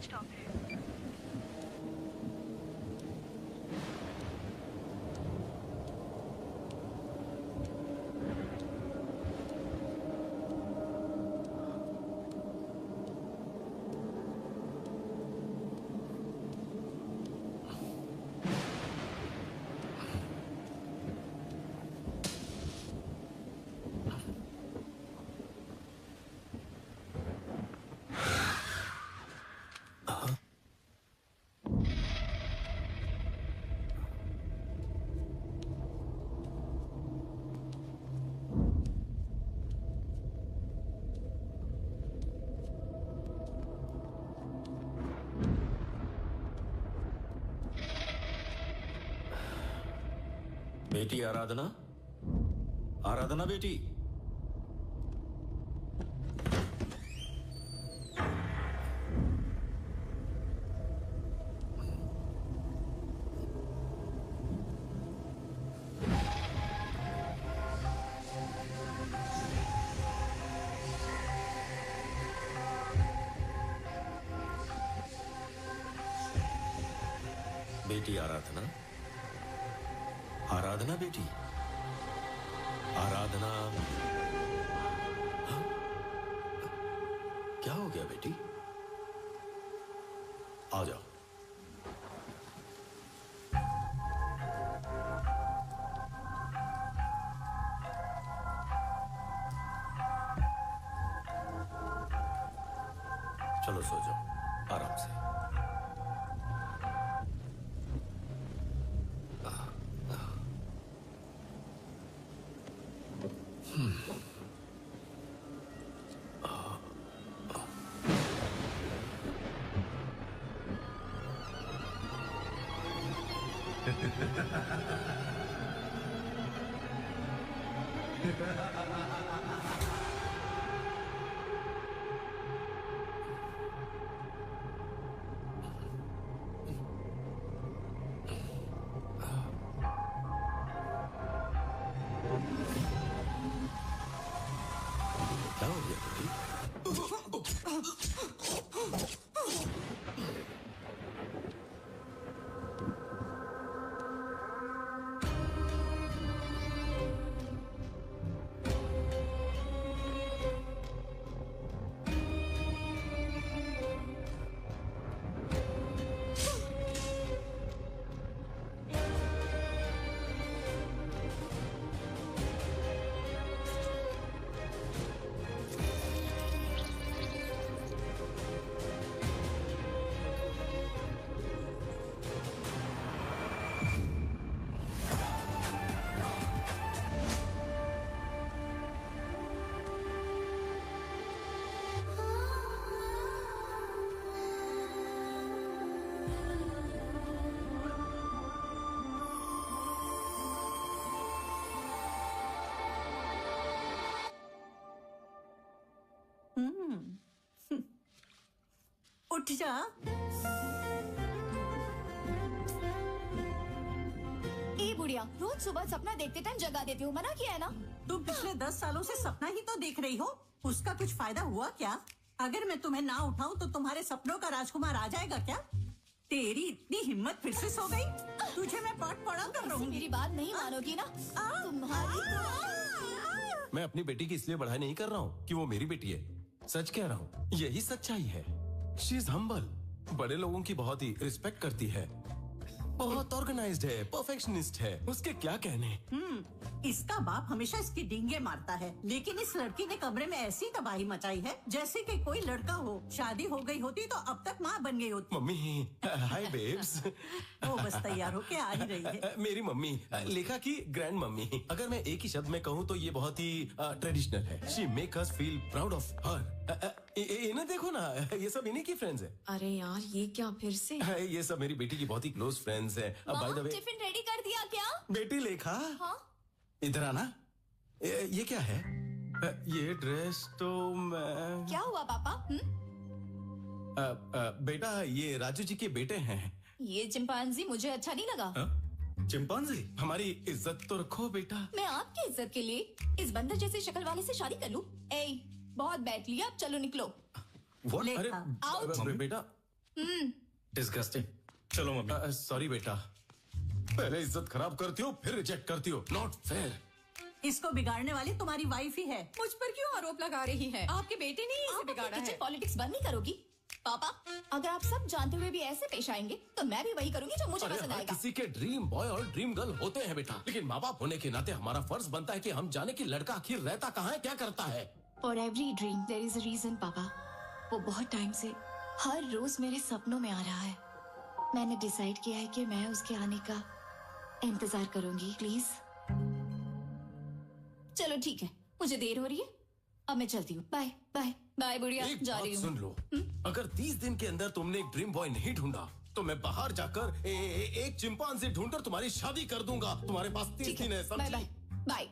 Switch off है। बेटी आराधना, आराधना बेटी। बेटी आराधना, आराधना बेटी, आराधना। हाँ? क्या हो गया बेटी? आ जाओ। चलो सो जाओ आराम से। क्या हो गया बेटी? उठ जा। ए बुढ़िया, रोज सुबह सपना देखते टाइम जगा देती हूँ, मना किया है ना? तुम पिछले 10 सालों से सपना ही तो देख रही हो, उसका कुछ फायदा हुआ क्या? अगर मैं तुम्हें ना उठाऊं तो तुम्हारे सपनों का राजकुमार आ जाएगा क्या? तेरी इतनी हिम्मत फिर से सो गई? तुझे मैं पाठ पढ़ा कर रहूंगी। मेरी बात नहीं मानोगी ना? तुम्हारी मैं अपनी बेटी की इसलिए बढ़ाई नहीं कर रहा हूँ कि वो मेरी बेटी है। सच कह रहा हूँ, यही सच्चाई है। शी इज हम्बल, बड़े लोगों की बहुत ही रिस्पेक्ट करती है, बहुत ऑर्गेनाइज्ड है, परफेक्शनिस्ट है। उसके क्या कहने। इसका बाप हमेशा इसकी डींगे मारता है, लेकिन इस लड़की ने कमरे में ऐसी तबाही मचाई है जैसे कि कोई लड़का हो। शादी हो गई होती तो अब तक माँ बन गई होती। मम्मी, हाय बेब्स। वो बस तैयार होके आ ही रही है। मेरी मम्मी, लेखा की ग्रैंड मम्मी। अगर मैं एक ही शब्द में कहूँ तो ये बहुत ही ट्रेडिशनल है। She make us feel proud of her. इन्हें देखो ना, ये सब इन्हीं की फ्रेंड्स है। अरे यार, ये क्या फिर से? ये सब मेरी बेटी की बहुत ही क्लोज फ्रेंड्स है। By the way, tiffin ready कर दिया क्या? बेटी लेखा, हाँ? इधर आना। ये क्या है? ये ड्रेस तो मैं... क्या हुआ पापा? बेटा, ये राजू जी के बेटे हैं। ये चिंपांजी मुझे अच्छा नहीं लगा। चिंपांजी? हमारी इज्जत तो रखो बेटा। मैं आपकी इज्जत के लिए इस बंदर जैसे शक्ल वाले से शादी कर लूं? ए, बहुत बैठ लिया, अब चलो निकलो। What? लेखा। अरे बेटा, डिस्गस्टिंग। चलो मम्मी। सॉरी बेटा, पहले इज्जत खराब करती हो फिर रिजेक्ट करती हो, नॉट फेयर। इसको बिगाड़ने वाली तुम्हारी वाइफ ही है। मुझ पर क्यों आरोप लगा रही है? आपके बेटे ने ही इसे बिगाड़ा है। किचन पॉलिटिक्स बंद नहीं करोगी? पापा, अगर आप सब जानते हुए भी ऐसे पेश आएंगे तो मैं भी वही करूंगी जो मुझे पसंद हर आएगा। किसी के ड्रीम बॉय और ड्रीम गर्ल होते हैं बेटा, लेकिन माँ बाप होने के नाते हमारा फर्ज बनता है कि हम जाने कि लड़का आखिर रहता कहाँ है, क्या करता है। For every dream there is a reason, पापा। वो बहुत टाइम से हर रोज मेरे सपनों में आ रहा है। मैंने डिसाइड किया है कि मैं उसके आने का इंतजार करूंगी। प्लीज चलो ठीक है, मुझे देर हो रही है, अब मैं चलती हूँ। बाय बाय बाय बुढ़िया, एक जा बात रही हूँ। सुन लो, अगर 30 दिन के अंदर तुमने एक ड्रीम बॉय नहीं ढूंढा तो मैं बाहर जाकर एक चिंपांजी ढूंढकर तुम्हारी शादी कर दूंगा। तुम्हारे पास 30 दिन है, बाय बाय समझी? Bye.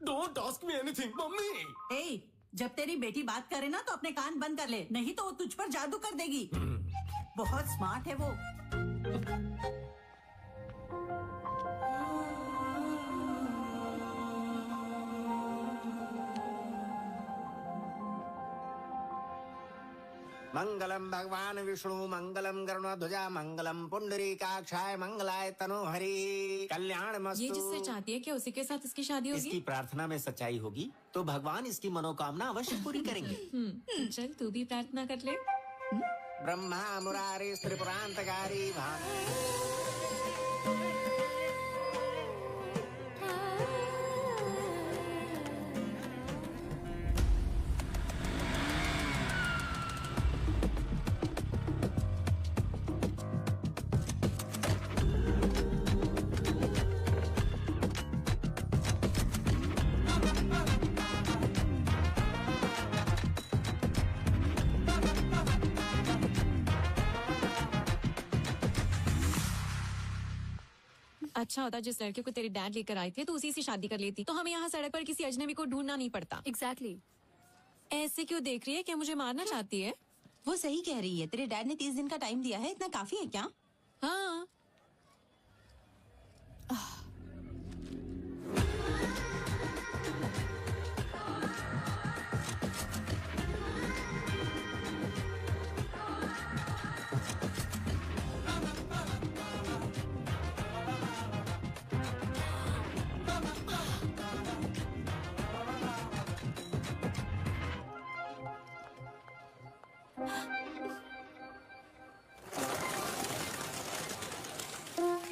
Don't ask me anything mummy. ए, जब तेरी बेटी बात करे ना तो अपने कान बंद कर ले, नहीं तो वो तुझ पर जादू कर देगी। बहुत स्मार्ट है वो। मंगलम भगवान विष्णु मंगलम गरुड़ध्वजा मंगलम पुंडरीकाक्षाय मंगलाय तनोहरि कल्याण मस्तु। ये जिससे चाहती है कि उसी के साथ इसकी शादी होगी। इसकी प्रार्थना में सच्चाई होगी तो भगवान इसकी मनोकामना अवश्य पूरी करेंगे। चल तू भी प्रार्थना कर ले। ब्रह्मा मुरारी त्रिपुरांतकारी अच्छा होता जिस लड़के को तेरे डैड लेकर आए थे तो उसी से शादी कर लेती, तो हमें यहाँ सड़क पर किसी अजनबी को ढूंढना नहीं पड़ता। एग्जैक्टली। ऐसे क्यों देख रही है? क्या मुझे मारना चाहती है? वो सही कह रही है, तेरे डैड ने 30 दिन का टाइम दिया है, इतना काफी है क्या? हाँ।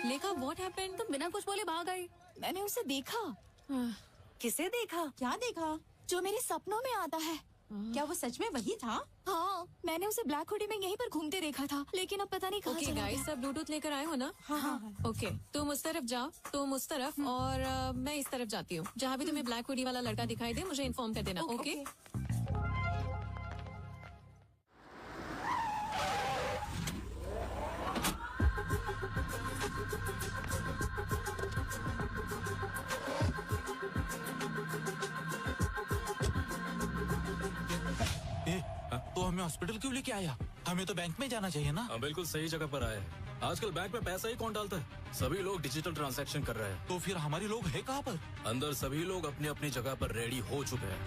लेखा, व्हाट हैपेंड? तुम बिना कुछ बोले भाग गई। मैंने उसे देखा। किसे देखा? क्या देखा? जो मेरे सपनों में आता है। क्या वो सच में वही था? हाँ, मैंने उसे ब्लैक हुडी में यहीं पर घूमते देखा था, लेकिन अब पता नहीं कहाँ ओके चला गाइस, गया। सब ब्लूटूथ लेकर आए हो ना? हाँ। ओके, तुम उस तरफ जाओ, तुम उस तरफ, और मैं इस तरफ जाती हूँ। जहाँ भी तुम्हें ब्लैक हुडी वाला लड़का दिखाई दे मुझे इन्फॉर्म कर देना। ओके? तो हमें हॉस्पिटल क्यों लेके आया? हमें तो बैंक में जाना चाहिए ना। हाँ, बिल्कुल सही जगह पर आए। आजकल बैंक में पैसा ही कौन डालता है? सभी लोग डिजिटल ट्रांजैक्शन कर रहे हैं। तो फिर हमारे लोग है कहाँ पर? अंदर सभी लोग अपनी अपनी जगह पर रेडी हो चुके हैं।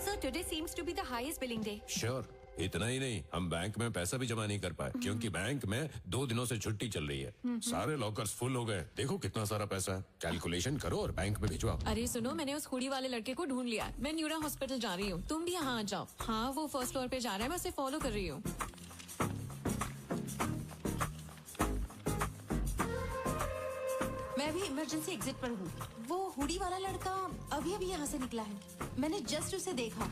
So today seems to be the highest billing day. Sure, इतना ही नहीं, हम बैंक में पैसा भी जमा नहीं कर पाए क्योंकि बैंक में 2 दिनों से छुट्टी चल रही है। सारे लॉकर्स फुल हो गए। देखो कितना सारा पैसा है। कैलकुलेशन करो और बैंक में भिजवाओ। अरे सुनो, मैंने उस हुडी वाले लड़के को ढूंढ लिया। मैं न्यूरा हॉस्पिटल जा रही हूँ, तुम भी यहाँ आ जाओ। हाँ, वो फर्स्ट फ्लोर पे जा रहा है, मैं उसे फॉलो कर रही हूँ। मैं भी इमरजेंसी एग्जिट पर हूँ। वो हुडी वाला लड़का अभी अभी यहाँ से निकला है, मैंने जस्ट उसे देखा।